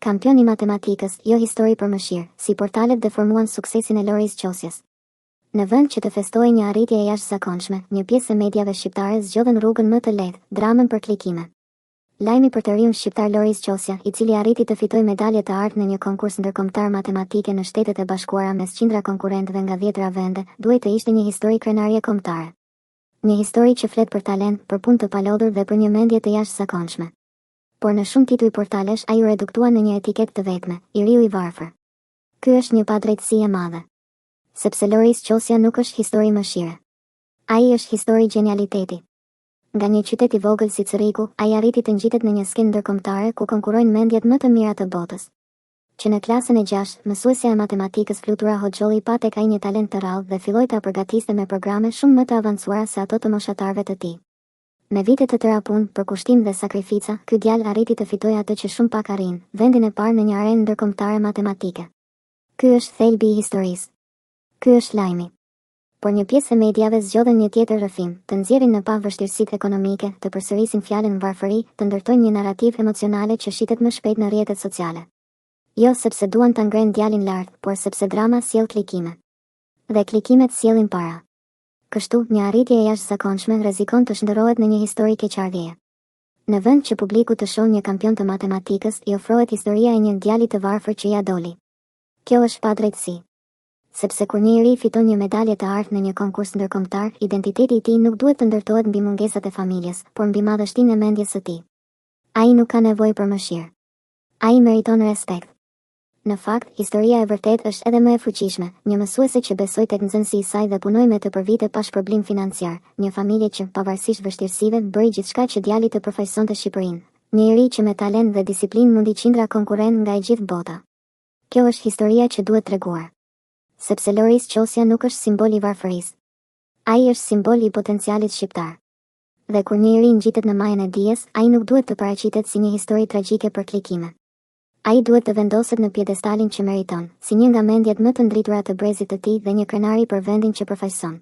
Kampion i matematikës, jo histori për mëshirë, si portalet deformuan suksesin e Loris Qosjes. Në vend që të festojë një arritje e jashtëzakonshme, një pjesë e mediave shqiptare zgjodhen rrugën më të lehtë, dramën për klikime. Lajmi për të riun shqiptar Loris Qosja, i cili arriti të fitojë medalje të artë në një konkurs ndërkombëtar matematike në Shtetet e Bashkuara mes qindra konkurrentëve nga 10 vende, duhet të ishte një histori krenarie kombëtare. Një histori që flet për talent, për punë të palodhur dhe për një mendje të jashtëzakonshme. Por në shumë tituj portalesh ai u reduktua në një etiketë të vetme, i riu i varfër. Ky është një padrejtësi e madhe. Sepse Loris Qosja nuk është histori mëshire. Ai është histori gjenialiteti. Nga një qytet i vogël si Cëriku, ai arriti të ngjitet në një skenë ndërkombëtare ku konkurrojnë mendjet më të mira të botës. Që në klasën e 6, mësuesja e matematikës Flutura Hoxholli pa tek ai një talent të rrallë dhe filloi ta përgatiste me programe shumë më të avancuara se ato të moshatarëve të tij. Me vite të tëra punë, për kushtim dhe sakrifica, ky djalë arriti të fitojë atë që shumë pak arrin, vendin e parë në një arenë ndërkombëtare matematike. Ky është thelbi i historisë. Ky është lajmi. Por një pjesë e mediave zgjodhen një tjetër rrëfim, të nxjerrin në pa vështirësitë ekonomike, të përsërisin fjalën varfëri, të ndërtojnë një narrativ emocionale që shitet më shpejt në rrjetet sociale. Jo sepse duan ta ngrenë djalin lart, por sepse drama sjell klikime. Dhe klikimet sjellin para. Kështu, një arritje e jashtëzakonshme rrezikon të shndërrohet në një histori keqardhjeje. Në vend që publiku të shohë një kampion të matematikës, i ofrohet historia e një djali të varfër që ja doli. Kjo është padrejtësi. Sepse kur një iri fiton një medalje të artë në një konkurs ndërkombëtar, identiteti i tij nuk duhet të ndërtohet mbi mungesat e familjes, por mbi madhështinë e mendjes së tij. Ai nuk ka nevojë për mëshirë. Ai meriton respekt. Në fakt, historia e vërtet është edhe më e fuqishme, një mësuese që besoi tek nxënësi i saj dhe punoi me të për vite pa shpërblim financiar, një familje që, pavarësisht vështirësive, bëri gjithçka që djali të përfaqësonte Shqipërinë, një iri që me talent dhe disiplinë mundi qindra konkurrent nga e gjithë bota. Kjo është historia që duhet treguar. Sepse Loris Qosja nuk është simbol i varfërisë. Ai është simbol i potencialit shqiptar. Dhe kur një iri ngjitet në majën e dijes, ai nuk duhet të paraqitet si një histori tragjike për klikime. Ai duhet të vendoset në pjedestalin që meriton, si një nga mendjet më të ndritura të brezit të tij dhe një krenari për vendin që përfaqëson.